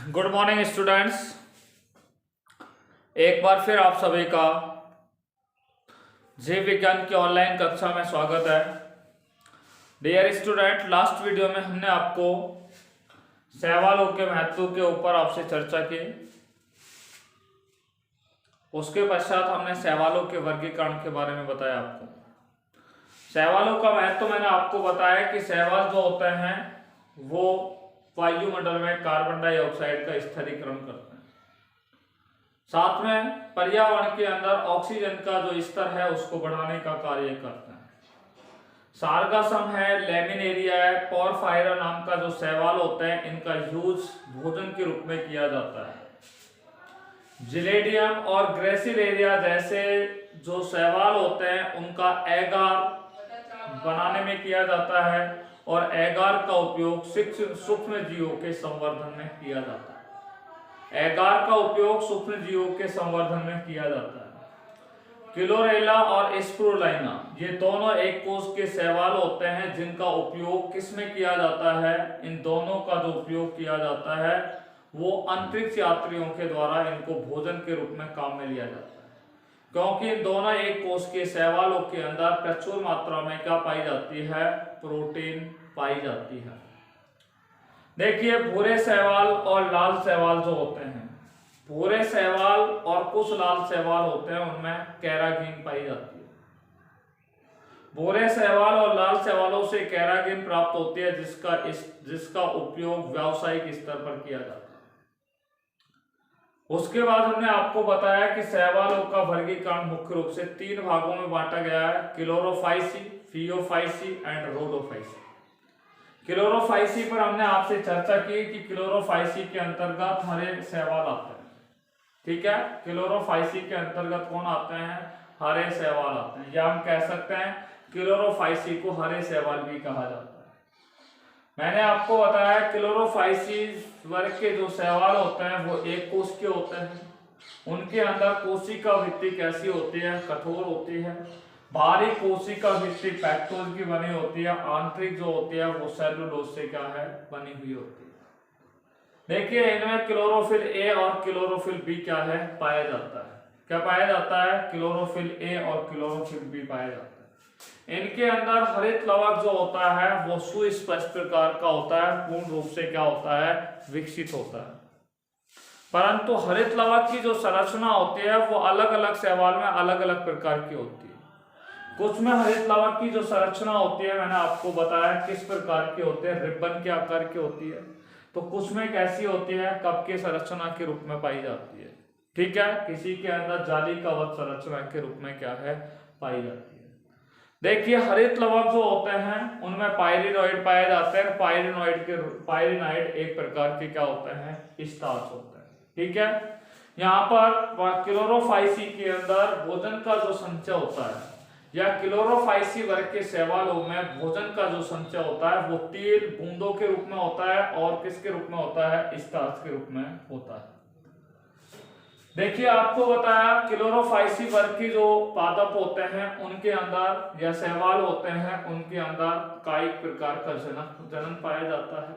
Good morning students. एक बार फिर आप सभी का जीव विज्ञान की ऑनलाइन कक्षा में स्वागत है। डियर स्टूडेंट, लास्ट वीडियो में हमने आपको सहवालों के महत्व के ऊपर आपसे चर्चा की। उसके पश्चात हमने सहवालों के वर्गीकरण के बारे में बताया आपको। सहवालों का महत्व मैंने आपको बताया कि सहवाल जो होते हैं वो वायुमंडल में कार्बन डाइऑक्साइड का स्थिरीकरण करते हैं, साथ में पर्यावरण के अंदर ऑक्सीजन का जो स्तर है उसको बढ़ाने का कार्य करते हैं। सार्गासम है, लैमिनेरिया है, पोरफायरा नाम का जो सहवाल होते हैं इनका यूज भोजन के रूप में किया जाता है। जिलेडियम और ग्रेसिलेरिया जैसे जो सहवाल होते हैं उनका एगार बनाने में किया जाता है और एगार का उपयोग सूक्ष्म जीवों के संवर्धन में किया जाता है। एगार का उपयोग सूक्ष्म जीवों के संवर्धन में किया जाता है। क्लोरेला और स्प्रुलिना ये दोनों एक कोष के सहवाल होते हैं जिनका उपयोग किसमें किया जाता है? इन दोनों का जो उपयोग किया जाता है वो अंतरिक्ष यात्रियों के द्वारा इनको भोजन के रूप में काम में लिया जाता है, क्योंकि इन दोनों एक कोष के सहवालों के अंदर प्रचुर मात्रा में क्या पाई जाती है? प्रोटीन पाई जाती है। देखिए, भूरे सहवाल और लाल सहवाल जो होते हैं, भूरे सहवाल और कुछ लाल सहवाल होते हैं उनमें कैराटीन पाई जाती है। भूरे सहवाल और लाल सहवालों से कैराटीन प्राप्त होती है जिसका उपयोग व्यावसायिक स्तर पर किया जाता है। उसके बाद हमने आपको बताया कि सहवालों का वर्गीकरण मुख्य रूप से 3 भागों में बांटा गया है: Chlorophyceae, Phaeophyceae and Rhodophyceae. Chlorophyceae पर हमने आपसे चर्चा की कि क्लोरोफाइसी के अंतर्गत हरे सहवाल आते हैं। ठीक है, क्लोरोफाइसी के अंतर्गत कौन आते हैं? हरे सहवाल आते हैं, या हम कह सकते हैं क्लोरोफाइसी को हरे सहवाल भी कहा जाता है। मैंने आपको बताया क्लोरोफाइसी वर्ग के जो सहवाल होते हैं वो एक कोष के होते हैं। उनके अंदर कोशिका भित्ति कैसी होती है? कठोर होती है। बाहरी कोशिका भित्ति पैक्टोज की बनी होती है। आंतरिक जो होती है वो सेलुलोज से क्या है? बनी हुई होती है। देखिए, इनमें क्लोरोफिल ए और क्लोरोफिल बी क्या है? पाया जाता है। क्या पाया जाता है? क्लोरोफिल ए और क्लोरोफिल बी पाया जाता है। इनके अंदर हरित लवक जो होता है वो सुस्पष्ट प्रकार का होता है, पूर्ण रूप से क्या होता है? विकसित होता है। परंतु हरित लवक की जो संरचना होती है वो अलग अलग सहवाल में अलग अलग प्रकार की होती है। कुछ में हरित लवक की जो संरचना होती है मैंने आपको बताया किस प्रकार की होती है, रिबन के आकार की होती है। तो कुछ में कैसी होती है? कप के संरचना के रूप में पाई जाती है। ठीक है, किसी के अंदर जाली का वत संरचना के रूप में क्या है? पाई जाती है। देखिए, हरित लवक जो होते हैं उनमें पायरिनोइड पाए जाते हैं। पायरिनोइड एक प्रकार के क्या होते हैं? स्टार्च होते हैं। ठीक है, यहाँ पर क्लोरोफाइसी के अंदर भोजन का जो संचय होता है, या क्लोरोफाइसी वर्ग के सहवालों में भोजन का जो संचय होता है वो तेल बूंदों के रूप में होता है और किसके रूप में होता है? स्टार्च के रूप में होता है। देखिए, आपको बताया क्लोरोफाइसी वर्ग की जो पादप होते हैं उनके अंदर या सहवाल होते हैं उनके अंदर कायिक प्रकार का जनन पाया जाता है,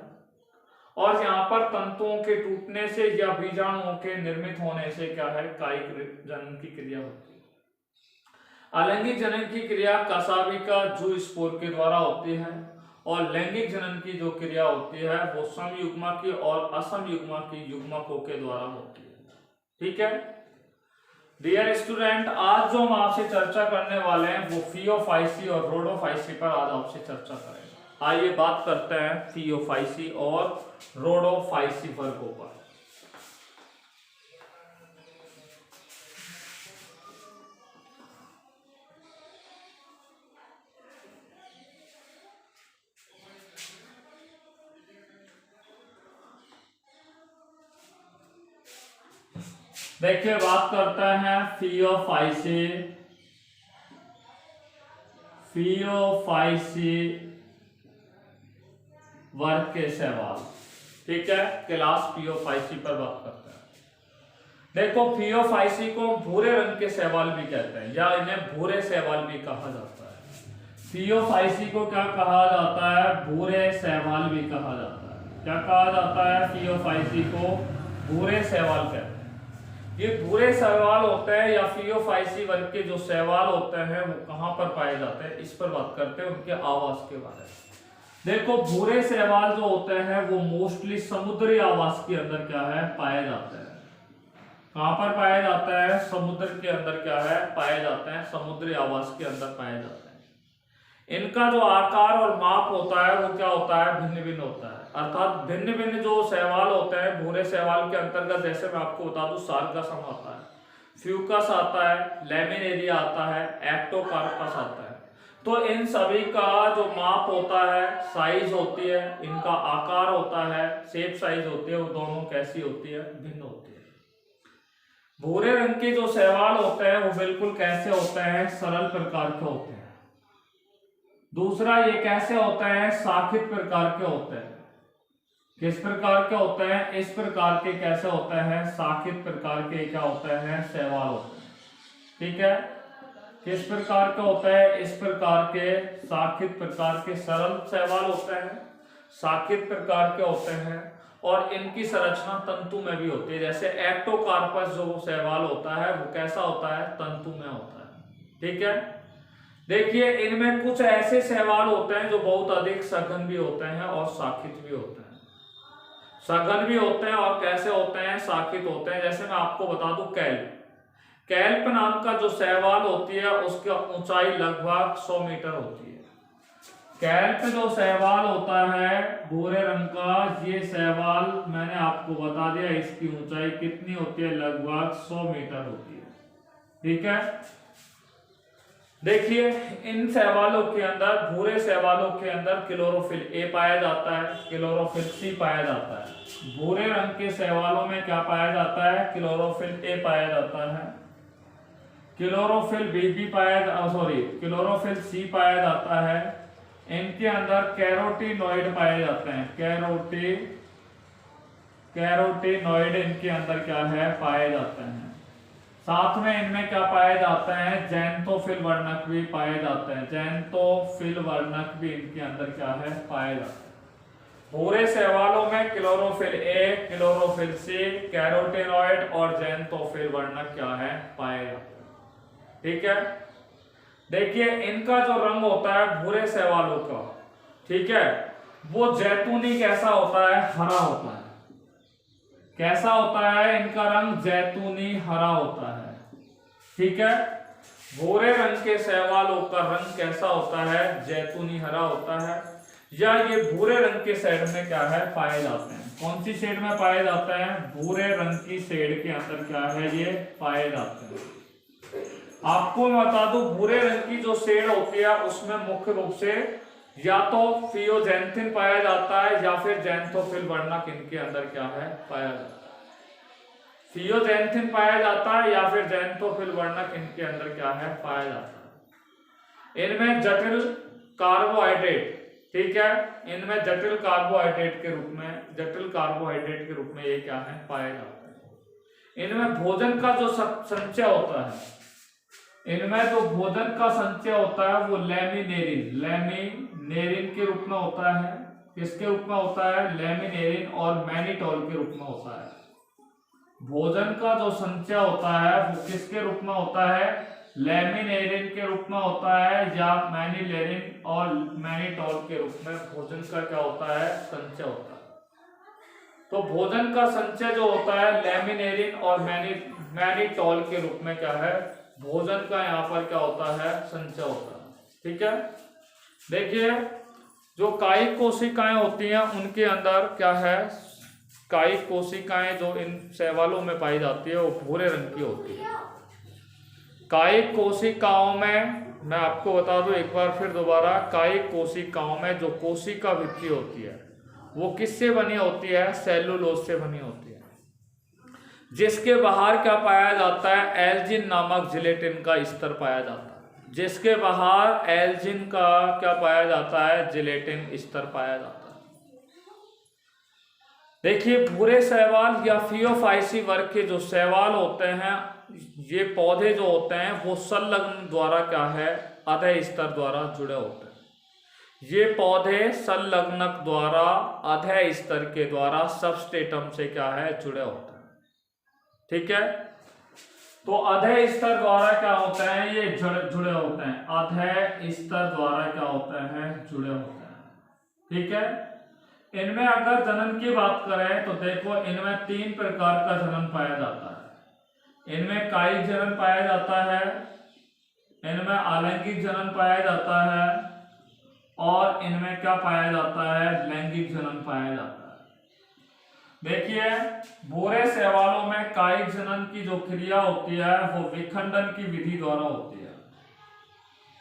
और यहाँ पर तंतुओं के टूटने से या बीजाणुओं के निर्मित होने से क्या है? कायिक जनन की क्रिया होती है। अलैंगिक जनन की क्रिया कसाबिका जूस्पोर के द्वारा होती है, और लैंगिक जनन की जो क्रिया होती है वो समयुग्मकी और असमयुग्मकी युग्मकों के द्वारा होती है। ठीक है डियर स्टूडेंट, आज जो हम आपसे चर्चा करने वाले हैं वो फियोफाइसी और रोडोफाइसी पर आज आपसे चर्चा करेंगे। आइए बात करते हैं फियोफाइसी और रोडोफाइसी वर्गों पर। देखिए, बात करते हैं फियोफाइसी वर्ग के सहवाल। ठीक है, क्लास फियोफाइसी पर बात करते हैं। देखो, फियोफाइसी को भूरे रंग के सहवाल भी कहते हैं, या इन्हें भूरे सहवाल भी कहा जाता है। फियोफाइसी को क्या कहा जाता है? भूरे सहवाल भी कहा जाता है। क्या कहा जाता है? फियोफाइसी को भूरे शैवाल कहते हैं। ये भूरे शैवाल होते हैं या फियोफाइसी वर्ग के जो शैवाल होते हैं वो कहाँ पर पाए जाते हैं, इस पर बात करते हैं, उनके आवास के बारे में। देखो भूरे शैवाल जो होते हैं वो मोस्टली समुद्री आवास के अंदर क्या है पाए जाते हैं। कहाँ पर पाया जाता है, समुद्र के अंदर क्या है पाए जाते हैं, समुद्री आवास के अंदर पाए जाते हैं। इनका जो आकार और माप होता है वो क्या होता है, भिन्न भिन्न होता है। अर्थात भिन्न भिन्न जो शैवाल होते हैं भूरे शैवाल के अंतर्गत, जैसे मैं आपको बता दूं, सार्गस आता है, फ्यूकस आता है, लैमिनेरिया आता है, एक्टोकार्पस आता है। तो इन सभी का जो माप होता है, साइज होती है, इनका आकार होता है, शेप साइज होती है, वो दोनों कैसी होती है, भिन्न होती है। भूरे रंग के जो शैवाल होते हैं वो बिल्कुल कैसे होते हैं, सरल प्रकार के होते हैं। दूसरा ये कैसे होते हैं, शाखित प्रकार के होते हैं। किस प्रकार के होते हैं, इस प्रकार के कैसे होते हैं, शाखित प्रकार के क्या होते हैं, शैवाल होते हैं। ठीक है, किस प्रकार के होते हैं, इस प्रकार के शाखित प्रकार के सरल शैवाल होते हैं, शाखित प्रकार के होते हैं, और इनकी संरचना तंतु में भी होती है। जैसे एक्टोकार्पस जो शैवाल होता है वो कैसा होता है, तंतु में होता है। ठीक है, देखिए इनमें कुछ ऐसे शैवाल होते हैं जो बहुत अधिक सघन भी होते हैं और शाखित भी होते हैं। सघन भी होते हैं और कैसे होते हैं, शाखित होते हैं। जैसे मैं आपको बता दूं, कैल्प नाम का जो शैवाल होती है उसकी ऊंचाई लगभग 100 मीटर होती है। कैल्प जो शैवाल होता है भूरे रंग का, ये शैवाल मैंने आपको बता दिया, इसकी ऊंचाई कितनी होती है, लगभग 100 मीटर होती है। ठीक है, देखिए इन शैवालों के अंदर, भूरे शैवालों के अंदर क्लोरोफिल ए पाया जाता है, क्लोरोफिल सी पाया जाता है। भूरे रंग के शैवालों में क्या पाया जाता है, क्लोरोफिल ए पाया जाता है, क्लोरोफिल बी भी क्लोरोफिल सी पाया जाता है। इनके अंदर कैरोटीनॉइड पाए जाते हैं, कैरोटीनॉइड इनके अंदर क्या है पाए जाते हैं। साथ में इनमें क्या पाए जाते हैं, जैंथोफिल वर्णक भी पाए जाते हैं, जैंथोफिल वर्णक भी इनके अंदर क्या है पाए जाते हैं। भूरे शैवालों में chlorophyll A, chlorophyll C, carotenoid और जैंथोफिल वर्णक क्या है पाए जाते हैं। ठीक है, देखिए इनका जो रंग होता है भूरे शैवालों का, ठीक है, वो जैतूनी कैसा होता है, हरा होता है। कैसा होता है, इनका रंग जैतूनी हरा होता है। ठीक है, भूरे रंग के शैवालों का रंग कैसा होता है, जैतूनी हरा होता है, या ये भूरे रंग के शेड में क्या है पाए जाते हैं। कौन सी शेड में पाए जाते हैं, भूरे रंग की शेड के अंदर क्या है ये पाए जाते हैं। आपको मैं बता दूं, भूरे रंग की जो शेड होती है उसमें मुख्य रूप से या तो फियोजेंथिन पाया जाता है या फिर जैंथोफिल वर्णक इनके अंदर क्या है पाया जाता है। फियोजेंथिन पाया जाता है या फिर जैंथोफिल वर्णक इनके अंदर क्या है पाया जाता है। इनमें जटिल कार्बोहाइड्रेट, ठीक है, इनमें जटिल कार्बोहाइड्रेट के रूप में ये क्या है पाया जाता है। इनमें भोजन का जो संचय होता है, इनमें जो भोजन का संचय होता है वो लैमिनेरिन के रूप में होता है। किसके रूप में होता है, लैमिनेरिन और मैनिटोल के रूप में होता है। भोजन का जो संचय होता है वो किसके रूप में होता है, लैमिनेरिन के रूप में होता है या मैनिलेरिन और मैनिटोल के रूप में भोजन का क्या होता है, संचय होता है। तो भोजन का संचय जो होता है लैमिनेरिन और मैनिटोल के रूप में क्या है, भोजन का यहाँ पर क्या होता है, संचय होता है। ठीक है, देखिए जो कायिक कोशिकाएं होती हैं उनके अंदर क्या है, कायिक कोशिकाएं जो इन शैवालों में पाई जाती है वो भूरे रंग की होती है। कायिक कोशिकाओं में मैं आपको बता दूं एक बार फिर दोबारा, कायिक कोशिकाओं में जो कोशिका भित्ति होती है वो किससे बनी होती है, सेलुलोज से बनी होती है, जिसके बाहर क्या पाया जाता है, एल्जिन नामक जिलेटिन का स्तर पाया जाता है। जिसके बाहर एल्जिन का क्या पाया जाता है, जिलेटिन स्तर पाया जाता है। देखिए भूरे शैवाल या फियोफाइसी वर्ग के जो शैवाल होते हैं, ये पौधे जो होते हैं वो संलग्न द्वारा क्या है, अधः स्तर द्वारा जुड़े होते हैं। ये पौधे संलग्नक द्वारा अधः स्तर के द्वारा सबस्ट्रेटम से क्या है जुड़े होते हैं। ठीक है। तो अधे स्तर द्वारा क्या होते हैं, ये जुड़े होते हैं, अधे स्तर द्वारा क्या होते हैं, जुड़े होते हैं। ठीक है। इनमें अगर जनन की बात करें तो देखो इनमें 3 प्रकार का जनन पाया जाता है। इनमें कायिक जनन पाया जाता है, इनमें आलैंगिक जनन पाया जाता है और इनमें क्या पाया जाता है, लैंगिक जनन पाया जाता है। देखिए भूरे शैवालों में कायिक जनन की जो क्रिया होती है वो विखंडन की विधि द्वारा होती है।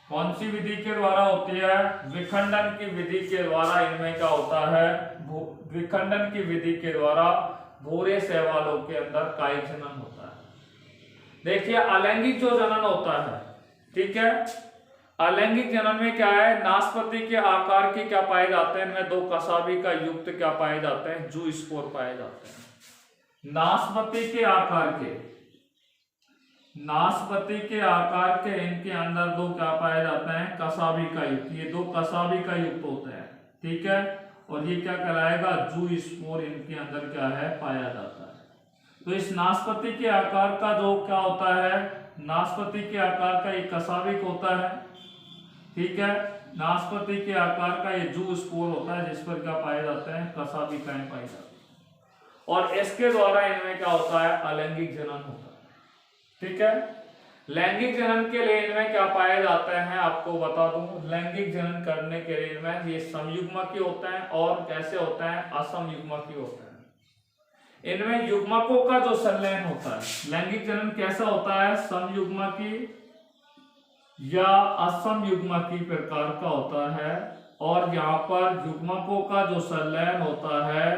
कौन सी विधि के द्वारा होती है, विखंडन की विधि के द्वारा इनमें क्या होता है, विखंडन की विधि के द्वारा भूरे शैवालों के अंदर कायिक जनन होता है। देखिए अलैंगिक जो जनन होता है, ठीक है, अलैंगिक जनन में क्या है, नाशपाती के आकार के क्या पाए जाते हैं, इनमें 2 कसाबी का युक्त क्या पाए जाते हैं, जू स्पोर पाए जाते हैं। नाशपाती के आकार के, नाशपाती के आकार के इनके अंदर 2 क्या पाए जाते हैं, कसाबी का युक्त। ये 2 कसाबी का युक्त होते हैं, ठीक है, और ये क्या कहलाएगा, जू स्पोर इनके अंदर क्या है, पाया जाता है। तो इस नाशपाती के आकार का जो क्या होता है, नाशपाती के आकार का एक कसाबिक होता है, ठीक है, नाशपाती के आकार का ये जू स्पोर होता है जिस पर क्या पाए जाते हैं, कसाबिकाएं पाई जाती है, और इसके द्वारा इनमें क्या होता है, अलैंगिक जनन होता है। ठीक है। लैंगिक जनन के लिए इनमें क्या पाए जाते हैं, आपको बता दूं, लैंगिक जनन करने के लिए इनमें ये समयुग्मकी होते हैं और कैसे होते हैं, असमयुग्मकी होते हैं। इनमें युग्मकों का जो संलयन होता है, लैंगिक जनन कैसा होता है, समयुग्मकी या असमयुग्मकी प्रकार का होता है, और यहाँ पर युग्मकों का जो संलयन होता है,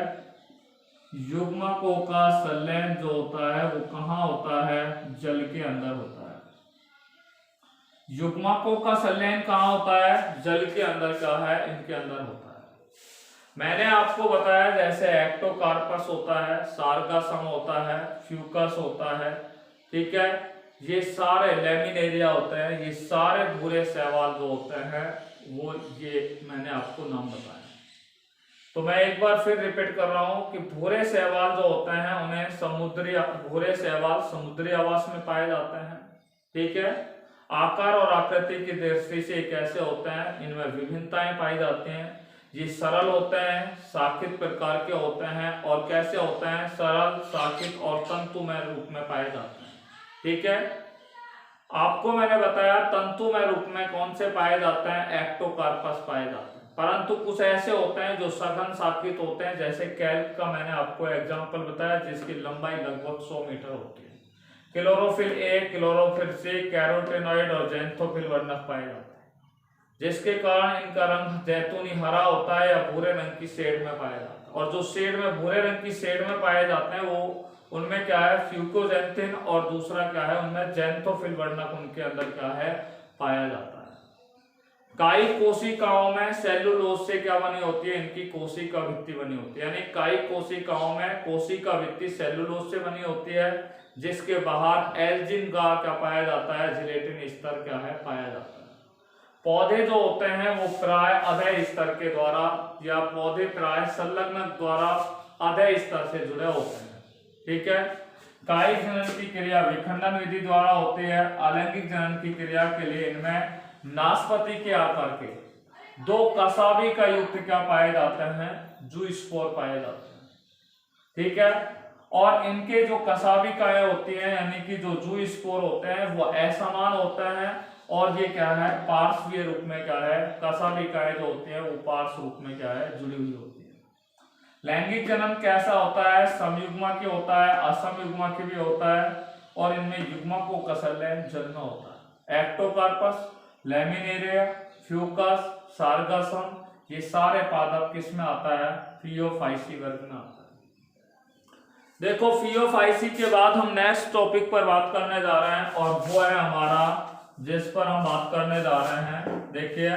युग्मकों का संलयन जो होता है वो कहाँ होता है, जल के अंदर होता है। युग्मकों का संलयन कहाँ होता है, जल के अंदर क्या है, इनके अंदर होता है। मैंने आपको बताया जैसे एक्टोकार्पस होता है, सार्गासम होता है, फ्यूकस होता है, ठीक है, ये सारे लैमिनेरिया होते हैं, ये सारे भूरे शैवाल जो होते हैं वो ये मैंने आपको नाम बताया। तो मैं एक बार फिर रिपीट कर रहा हूं कि भूरे शैवाल जो होते हैं उन्हें भूरे शैवाल समुद्री आवास में पाए जाते हैं, ठीक है। आकार और आकृति की दृष्टि से कैसे होते हैं, इनमें विभिन्नताएं पाई जाती हैं। ये सरल होते हैं, शाखित प्रकार के होते हैं, और कैसे होते हैं, सरल, शाखित और तंतुमय रूप में पाए जाते हैं, ठीक है। आपको मैंने बताया तंतुमय रूप में कौन से पाए जाते हैं, एक्टोकार्पस पाए जाते हैं, परंतु कुछ ऐसे होते हैं जो सघन शाखित होते हैं, जैसे कैल्प का मैंने आपको एग्जांपल बताया जिसकी लंबाई लगभग 100 मीटर होती है। Chlorophyll A, chlorophyll C, carotenoid और जैंथोफिल वर्णक पाए जाते हैं, जिसके कारण इनका रंग जैतूनी हरा होता है या भूरे रंग की शेड में पाया जाता है। और जो शेड में भूरे रंग की शेड में पाए जाते हैं वो उनमें क्या है, फ्यूकोजैंथिन, और दूसरा क्या है, उनमें जैंथोफिल वर्णक उनके अंदर क्या है, पाया जाता है। कायिक कोशिकाओं में सेलुलोज से क्या बनी होती है, इनकी कोशिका भित्ति बनी होती है, यानी कायिक कोशिकाओं में कोशिका भित्ति सेलुलोज से बनी होती है, जिसके बाहर एल्जिन का क्या पाया जाता है, जिलेटिन स्तर क्या है, पाया जाता है। पौधे जो होते हैं वो प्राय अधे स्तर के द्वारा या पौधे प्राय संलग्न द्वारा अधे स्तर से जुड़े होते हैं, ठीक है। कायिक जनन की क्रिया विखंडन विधि द्वारा होती है। अलैंगिक जनन की क्रिया के लिए इनमें नाशपाती के आकार के 2 कसाबी का युक्त क्या पाए जाते हैं, जू स्पोर पाए जाते हैं, ठीक है। और इनके जो कसाबिकाएं होती हैं, यानी कि जो जू स्पोर होते हैं वो असमान होते हैं, और ये क्या है, पार्श्वीय रूप में क्या है, कसाबिकाएं जो होती हैं वो पार्श्व रूप में क्या है, जुड़ी हुई होती है। लैंगिक जनन कैसा होता है, समयुग्मकी होता है, असमयुग्मकी भी होता है, और इनमें युग्मकों का संलयन जल में होता है। एक्टोकार्पस, लैमिनेरिया, फ्यूकस, सार्गासम, ये सारे पादप किस में आता है, फियोफाइसी वर्ग में आता है। देखो फियोफाइसी के बाद हम नेक्स्ट टॉपिक पर बात करने जा रहे हैं, और वो है हमारा, जिस पर हम बात करने जा रहे हैं, देखिए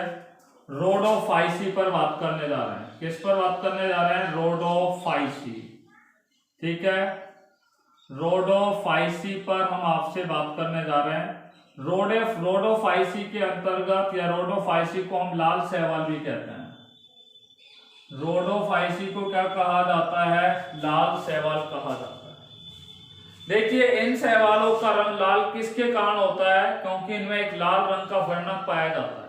रोडोफाइसी पर बात करने जा रहे हैं। किस पर बात करने जा रहे हैं, रोडोफाइसी, ठीक है। रोडोफाइसी पर हम आपसे बात करने जा रहे हैं। रोडोफाइसी के अंतर्गत, या रोडोफाइसी को हम लाल शैवाल भी कहते हैं। रोडोफाइसी को क्या कहा जाता है, लाल शैवाल कहा जाता है। देखिए इन शैवालों का रंग लाल किसके कारण होता है? क्योंकि इनमें एक लाल रंग का वर्णक पाया जाता है।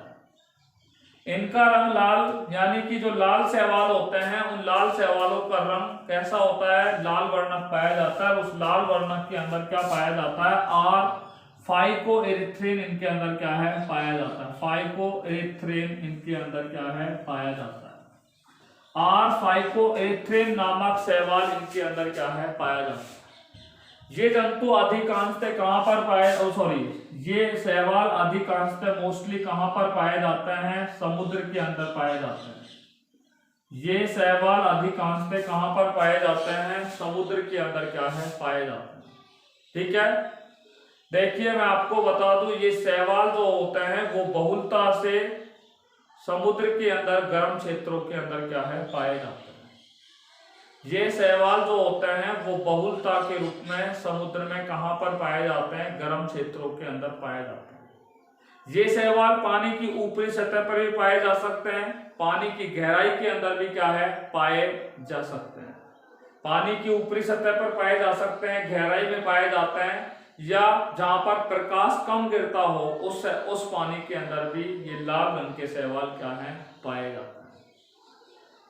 इनका रंग लाल, यानी कि जो लाल शैवाल होते हैं उन लाल शैवालों का रंग कैसा होता है? लाल वर्णक पाया जाता है। उस लाल वर्णक के अंदर क्या पाया जाता है? आर फाइकोएरिथ्रिन इनके अंदर क्या है? पाया जाता है। फाइकोएरिथ्रिन इनके अंदर क्या है? पाया जाता है। आर फाइकोएरिथ्रिन नामक शैवाल इनके अंदर क्या है? पाया जाता है। ये जंतु अधिकांशतः कहां पर ये शैवाल अधिकांशतः मोस्टली कहां पर पाए जाते हैं? समुद्र के अंदर पाए जाते हैं। ये शैवाल अधिकांशतः कहां पर पाए जाते हैं? समुद्र के अंदर क्या है? पाए जाते हैं। ठीक है, देखिए मैं आपको बता दूं, ये शैवाल जो होते हैं वो बहुलता से समुद्र के अंदर गर्म क्षेत्रों के अंदर क्या है? पाए जाते हैं। ये शैवाल जो होते हैं वो बहुलता के रूप में समुद्र में कहां पर पाए जाते हैं? गर्म क्षेत्रों के अंदर पाए जाते हैं। ये शैवाल पानी की ऊपरी सतह पर भी पाए जा सकते हैं, पानी की गहराई के अंदर भी क्या है? पाए जा सकते हैं। पानी की ऊपरी सतह पर पाए जा सकते हैं, गहराई में पाए जाते हैं, या जहां पर प्रकाश कम गिरता हो उस पानी के अंदर भी ये लाल रंग के शैवाल क्या है? पाए जाते हैं।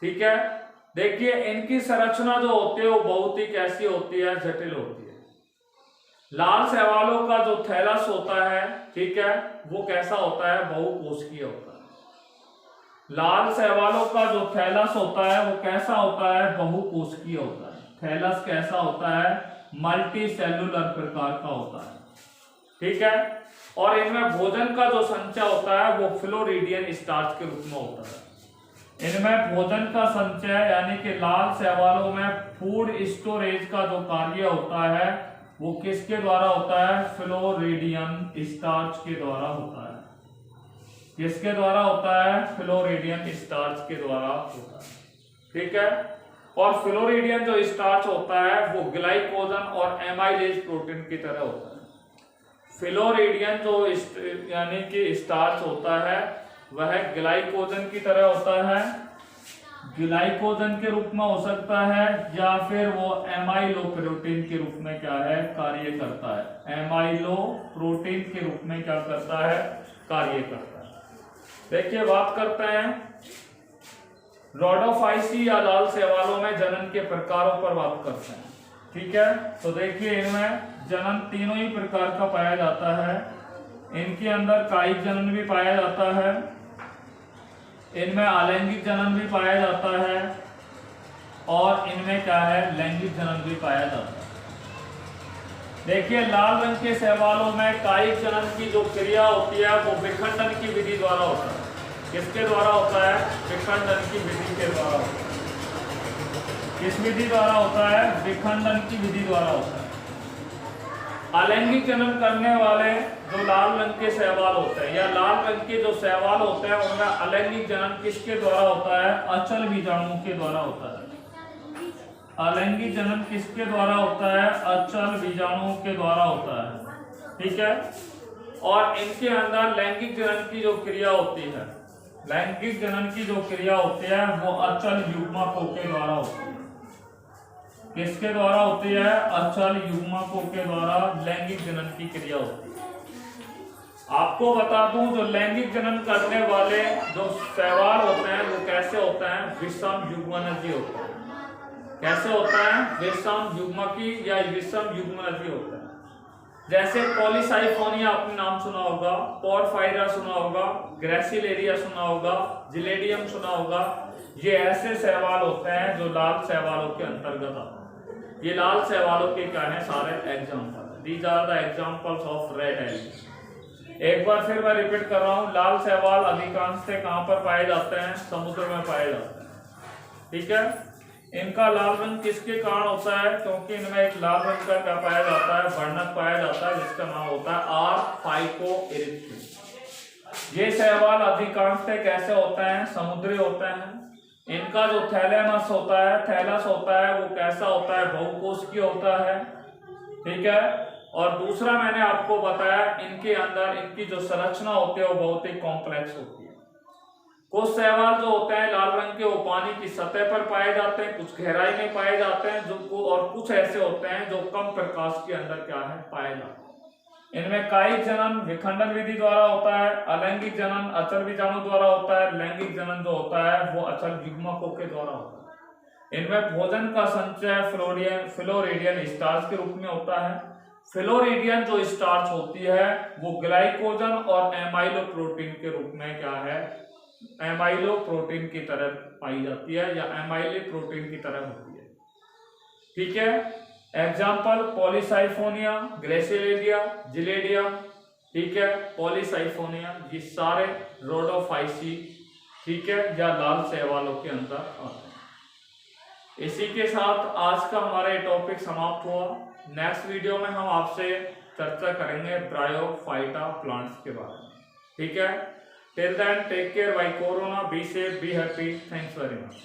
ठीक है, देखिए इनकी संरचना जो होती है वो बहुत ही कैसी होती है? जटिल होती है। लाल शैवालों का जो थैलस होता है, ठीक है, वो कैसा होता है? बहुकोशिकीय होता है। लाल शैवालों का जो थैलस होता है वो कैसा होता है? बहुकोशिकीय होता है। थैलस कैसा होता है? मल्टी सेलुलर प्रकार का होता है। ठीक है, और इनमें भोजन का जो संचय होता है वो फ्लोरिडियन स्टार्च के रूप में होता है। इनमें भोजन का संचय यानी कि लाल शैवालों में फूड स्टोरेज का जो कार्य होता है वो किसके द्वारा होता है? फ्लोरिडियन स्टार्च के द्वारा होता है। किसके द्वारा होता है? फ्लोरिडियन स्टार्च के द्वारा होता है। ठीक है, और फ्लोरिडियन जो स्टार्च होता है वो ग्लाइकोजन और एमाइलेज प्रोटीन की तरह होता है। फ्लोरिडियन जो यानी कि स्टार्च होता है वह ग्लाइकोजन की तरह होता है, ग्लाइकोजन के रूप में हो सकता है, या फिर वो एमाइलो प्रोटीन के रूप में क्या है? कार्य करता है। एमाइलो प्रोटीन के रूप में क्या करता है? कार्य करता है। देखिए बात करते हैं रोडोफाइसी या लाल शैवालों में जनन के प्रकारों पर बात करते हैं। ठीक है, तो देखिए इनमें जनन तीनों ही प्रकार का पाया जाता है। इनके अंदर कायिक जनन भी पाया जाता है, इनमें अलैंगिक जनन भी पाया जाता है, और इनमें क्या है? लैंगिक जनन भी पाया जाता है। देखिए लाल रंग के शैवालों में कायिक जनन की जो क्रिया होती है वो विखंडन की विधि द्वारा होता है। किसके द्वारा होता है? विखंडन की विधि के द्वारा होता है। किस विधि द्वारा होता है? विखंडन की विधि द्वारा होता है। अलैंगिक जनन करने वाले जो लाल रंग के शैवाल होते हैं या लाल रंग के जो शैवाल होते हैं उनमें अलैंगिक जनन किसके द्वारा होता है? अचल बीजाणुओं के द्वारा होता है। अलैंगिक जनन किसके द्वारा होता है? अचल बीजाणुओं के द्वारा होता है। ठीक है, और इनके अंदर लैंगिक जनन की जो क्रिया होती है, लैंगिक जनन की जो क्रिया होती है वो अचल युग्मकों के द्वारा होती है। किसके द्वारा होती है? अचल युग्मकों के द्वारा लैंगिक जनन की क्रिया होती है। आपको बता दूं जो लैंगिक जनन करने वाले जो शैवाल होते हैं वो कैसे होते हैं? विषम युग्मनजी होते हैं। कैसे होता है? विषम युग्मकी या विषम युग्मनजी होता है। जैसे पॉलीसाइफोनिया आपने नाम सुना होगा, पोरफायरा सुना होगा, ग्रेसिलेरिया सुना होगा, जिलेडियम सुना होगा। ये ऐसे शैवाल होते हैं जो लाल शैवालों के अंतर्गत आते हैं। ये लाल शैवालों के क्या है? सारे example. These are the examples of red algae. एक बार फिर मैं रिपीट कर रहा हूँ, लाल शैवाल अधिकांशतः कहां पर पाए जाते हैं? समुद्र में पाए जाते हैं। ठीक है, इनका लाल रंग किसके कारण होता है? क्योंकि इनमें एक लाल रंग का क्या पाया जाता है? वर्णक पाया जाता है जिसका नाम होता है आर फाइकोएरिथ्रिन। ये शैवाल अधिकांशतः कैसे होते हैं? समुद्री होते हैं। इनका जो थैलेमस होता है, थैलस होता है, वो कैसा होता है? बहुकोशिकीय होता है। ठीक है, और दूसरा मैंने आपको बताया इनके अंदर इनकी जो संरचना होती है वो बहुत ही कॉम्प्लेक्स होती है। कुछ शैवाल जो होते हैं लाल रंग के, वो पानी की सतह पर पाए जाते हैं, कुछ गहराई में पाए जाते हैं और कुछ ऐसे होते हैं जो कम प्रकाश के अंदर क्या है पाए जाते हैं। इनमें कायिक जनन विखंडन विधि द्वारा होता है, अलैंगिक जनन अचल बीजाणु द्वारा होता है, लैंगिक जनन जो होता है वो अचल युग्मकों के द्वारा होता है। इनमें भोजन का संचय फ्लोरिडियन स्टार्च के रूप में होता है। फ्लोरिडियन जो स्टार्च होती है वो ग्लाइकोजन और एमाइलो प्रोटीन के रूप में क्या है, एमाइलो प्रोटीन की तरह पाई जाती है या एमाइलो प्रोटीन की तरह होती है। ठीक है, एग्जाम्पल पॉलीसाइफोनिया, ग्लेसिलेडिया, जिलेडिया, ठीक है, पॉलीसाइफोनिया, ये सारे रोडोफाइसी, ठीक है, या लाल शैवालों के अंदर आते हैं। इसी के साथ आज का हमारा ये टॉपिक समाप्त हुआ। नेक्स्ट वीडियो में हम आपसे चर्चा करेंगे ब्रायोफाइटा प्लांट्स के बारे में। ठीक है, till then take care, bye corona, be safe, be happy, thanks very much.